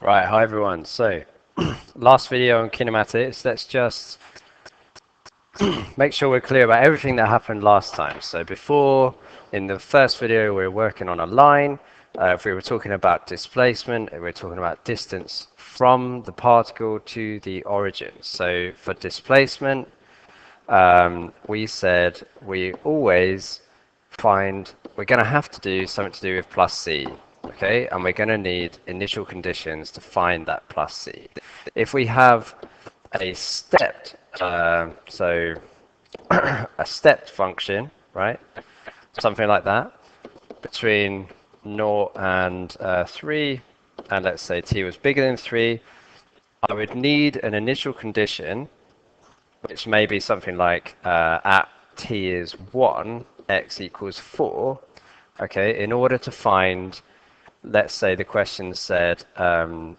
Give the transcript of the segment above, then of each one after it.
Right, hi everyone. So, last video on kinematics, let's just make sure we're clear about everything that happened last time. So before, in the first video, we were working on a line. If we were talking about displacement, we were talking about distance from the particle to the origin. So for displacement, we said we always we're going to have to do something to do with plus c, okay? And we're going to need initial conditions to find that plus c. If we have a stepped, a stepped function, right? Something like that, between 0 and 3, and let's say t was bigger than 3, I would need an initial condition, which may be something like at t is 1, x equals 4, okay, in order to find, let's say the question said,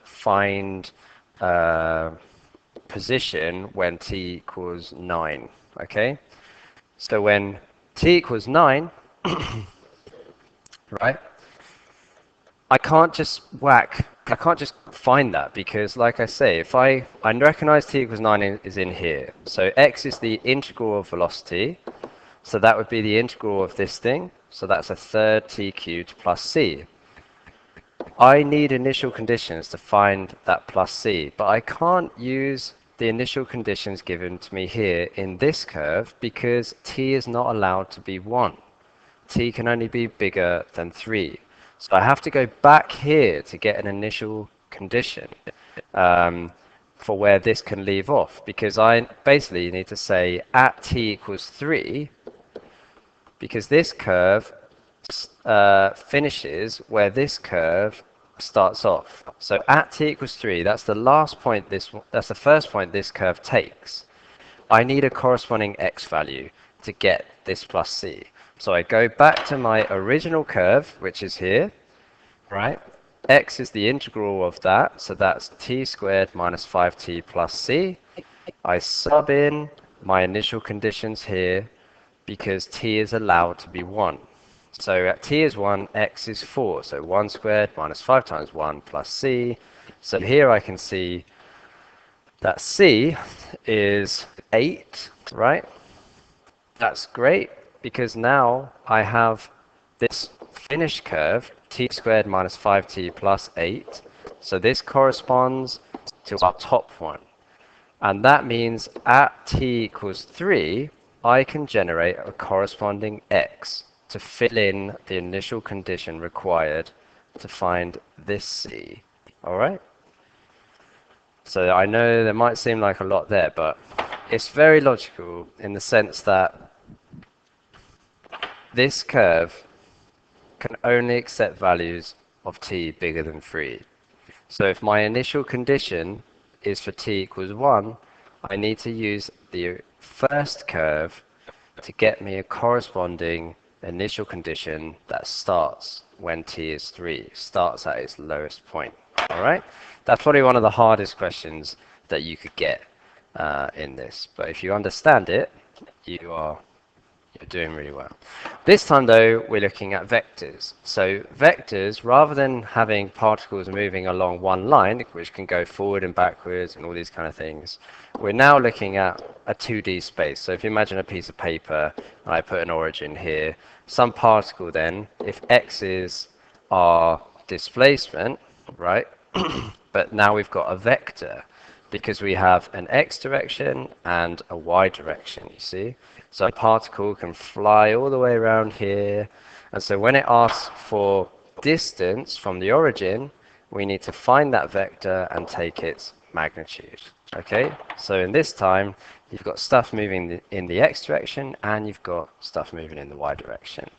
find position when t equals 9, okay? So when t equals 9, right, I can't just find that because, like I say, if I recognize t equals 9 is in here. So x is the integral of velocity. So that would be the integral of this thing. So that's a third t cubed plus c. I need initial conditions to find that plus c, but I can't use the initial conditions given to me here in this curve because t is not allowed to be 1. T can only be bigger than 3. So I have to go back here to get an initial condition for where this can leave off, because I basically need to say at t equals 3, because this curve finishes where this curve starts off. So at t equals 3, that's the first point this curve takes. I need a corresponding x value to get this plus c. So I go back to my original curve, which is here, right? X is the integral of that, so that's t squared minus 5t plus c. I sub in my initial conditions here because t is allowed to be 1. So at t is 1, x is 4. So 1 squared minus 5 times 1 plus c. So here I can see that c is 8, right? That's great because now I have this finished curve, t squared minus 5t plus 8. So this corresponds to our top one. And that means at t equals 3, I can generate a corresponding x to fill in the initial condition required to find this c. All right? So I know there might seem like a lot there, but it's very logical in the sense that this curve can only accept values of t bigger than 3. So if my initial condition is for t equals 1, I need to use the first curve to get me a corresponding initial condition that starts when t is 3, starts at its lowest point. All right? That's probably one of the hardest questions that you could get in this. But if you understand it, you're doing really well. This time though, we're looking at vectors. So vectors, rather than having particles moving along one line, which can go forward and backwards and all these kind of things, we're now looking at a 2D space. So if you imagine a piece of paper, and I put an origin here, some particle then, if x is our displacement, right? But now we've got a vector because we have an x direction and a y direction, you see? So a particle can fly all the way around here. And so when it asks for distance from the origin, we need to find that vector and take its magnitude. Okay, so in this time, you've got stuff moving in the x direction and you've got stuff moving in the y direction.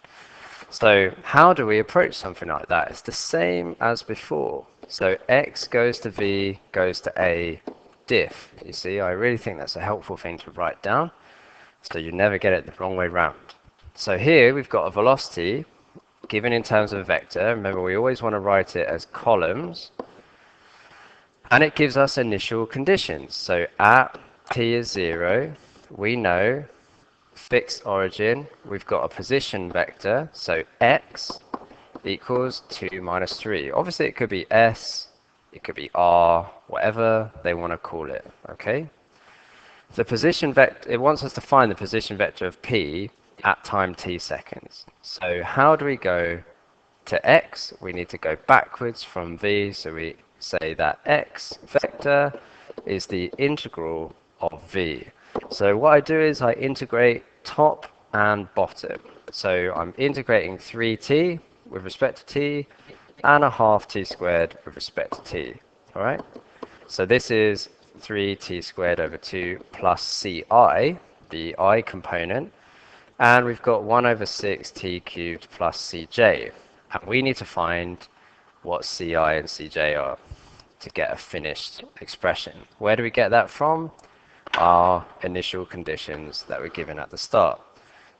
So how do we approach something like that? It's the same as before. So x goes to v goes to a diff. You see, I really think that's a helpful thing to write down, so you never get it the wrong way round. So here we've got a velocity given in terms of a vector. Remember, we always want to write it as columns. And it gives us initial conditions. So at t is 0, we know fixed origin, we've got a position vector. So x equals 2 minus 3. Obviously, it could be s it could be r, whatever they want to call it, okay? The position vector, it wants us to find the position vector of p at time t seconds. So how do we go to x? We need to go backwards from v, so we say that x vector is the integral of v. So what I do is I integrate top and bottom. So I'm integrating 3t with respect to t and a half t squared with respect to t. All right? So this is 3t squared over 2 plus ci, the I component, and we've got 1 over 6 t cubed plus cj. And we need to find what ci and cj are to get a finished expression. Where do we get that from? Our initial conditions that were given at the start.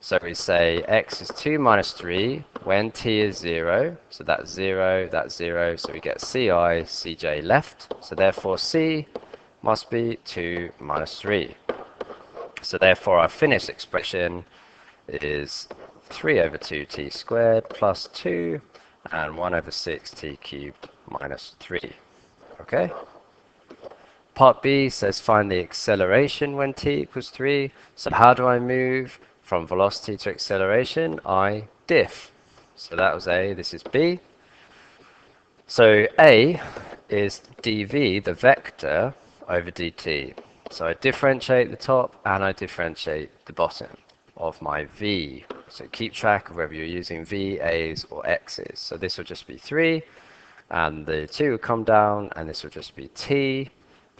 So we say x is 2 minus 3 when t is 0. So that's 0, that's 0. So we get ci, cj left. So therefore c must be 2 minus 3. So therefore our finished expression is 3 over 2t squared plus 2 and 1 over 6t cubed minus 3. Okay? Part B says find the acceleration when t equals 3. So how do I move from velocity to acceleration? I diff. So that was A, this is B. So A is dv, the vector, over dt. So I differentiate the top and I differentiate the bottom of my v. So keep track of whether you're using v, a's, or x's. So this will just be 3, and the 2 will come down, and this will just be t,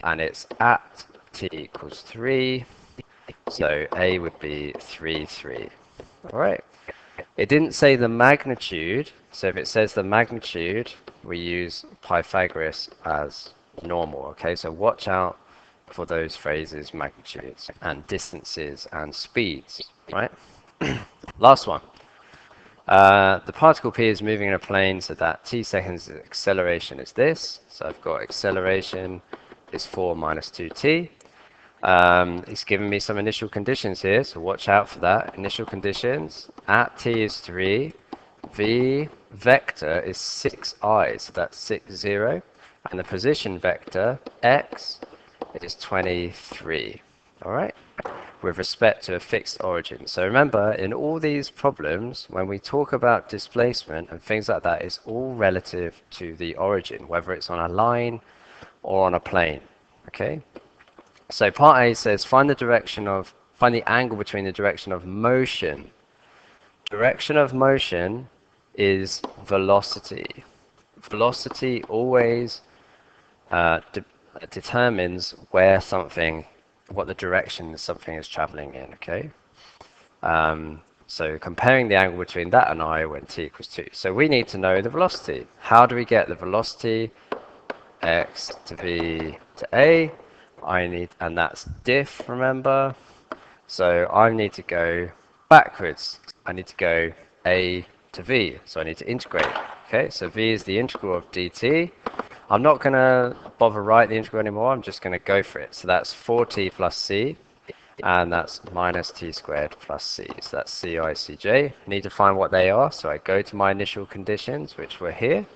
and it's at t equals 3. So A would be 3, 3. All right. It didn't say the magnitude, so if it says the magnitude, we use Pythagoras as normal. Okay, so watch out for those phrases, magnitudes and distances and speeds. Right. Last one. The particle p is moving in a plane so that t seconds acceleration is this. So I've got acceleration is 4 minus 2t. It's given me some initial conditions here, so watch out for that. Initial conditions, at t is 3, v vector is 6i, so that's 6, 0. And the position vector, x, is 23. All right? With respect to a fixed origin. So remember, in all these problems, when we talk about displacement and things like that, it's all relative to the origin, whether it's on a line or on a plane. Okay? So part A says find the angle between the direction of motion. Direction of motion is velocity. Velocity always determines what the direction something is traveling in, okay? So comparing the angle between that and I when t equals 2. So we need to know the velocity. How do we get the velocity? X to v to a. And that's diff, remember? So I need to go backwards. I need to go a to v. So I need to integrate. Okay, so v is the integral of dt. I'm not going to bother write the integral anymore. I'm just going to go for it. So that's 4t plus c, and that's minus t squared plus c. So that's ci, cj. I need to find what they are. So I go to my initial conditions, which were here.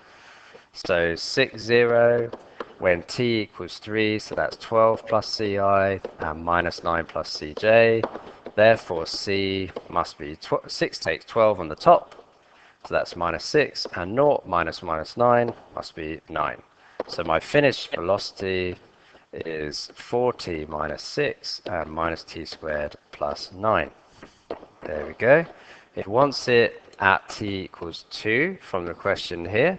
So 6, 0 when t equals 3, so that's 12 plus ci and minus 9 plus cj. Therefore, c must be 6 takes 12 on the top, so that's minus 6, and 0 minus 9 must be 9. So my finished velocity is 4t minus 6 and minus t squared plus 9. There we go. It wants it at t equals 2 from the question here.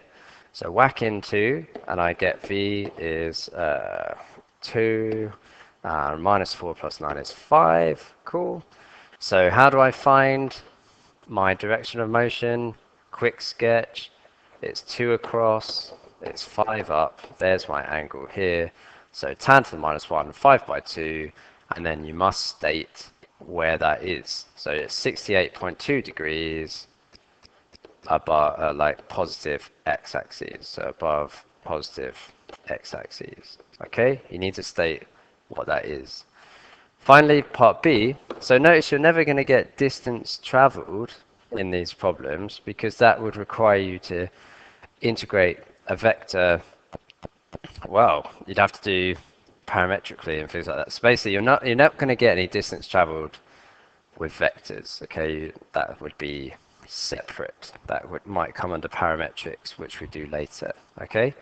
So whack in 2, and I get v is 2, minus 4 plus 9 is 5. Cool. So how do I find my direction of motion? Quick sketch. It's 2 across, it's 5 up. There's my angle here. So tan to the minus 1, 5 by 2, and then you must state where that is. So it's 68.2 degrees above, like positive x-axis, so above positive x-axis. Okay, you need to state what that is. Finally, part B. So notice you're never going to get distance traveled in these problems because that would require you to integrate a vector Well, you'd have to do parametrically and things like that. So basically, you're not going to get any distance traveled with vectors. Okay, that would be separate. That might come under parametrics, which we do later. Okay.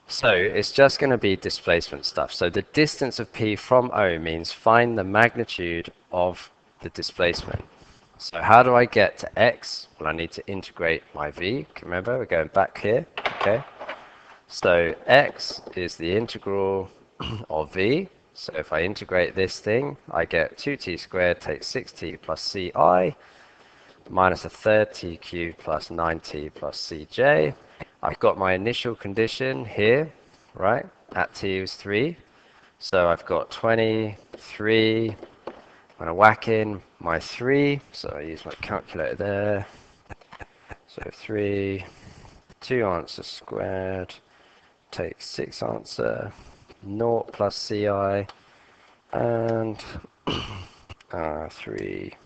So it's just going to be displacement stuff. So the distance of P from O means find the magnitude of the displacement. So how do I get to X? Well, I need to integrate my V. Remember, we're going back here. Okay. So X is the integral of V. So if I integrate this thing, I get 2t squared takes 6t plus ci minus a third t cubed plus 9t plus cj. I've got my initial condition here, right, at t is 3. So I've got 23. I'm going to whack in my 3. So I use my calculator there. So 3, 2 answers squared, take 6 answer, 0 plus ci, and 3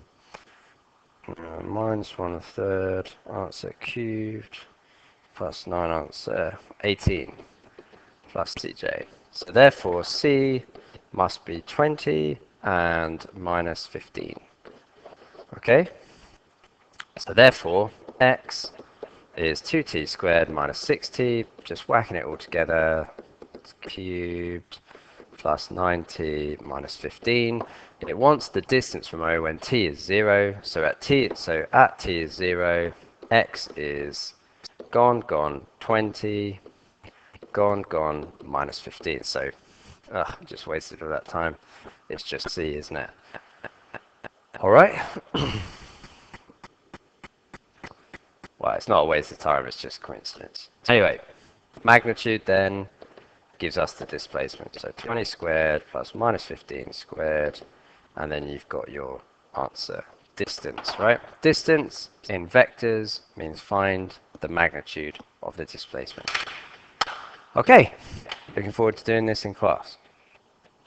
minus 1/3 answer cubed plus 9 answer 18 plus cj. So therefore c must be 20 and minus 15. Okay? So therefore x is 2t squared minus 6t, just whacking it all together, it's cubed plus 9t minus 15. It wants the distance from O when t is 0. So at t is 0, x is gone, 20, gone, minus 15. So, just wasted all that time. It's just c, isn't it? All right. Well, it's not a waste of time. It's just coincidence. Anyway, magnitude then gives us the displacement. So 20 squared plus minus 15 squared, and then you've got your answer. Distance, right? Distance in vectors means find the magnitude of the displacement. Okay, looking forward to doing this in class.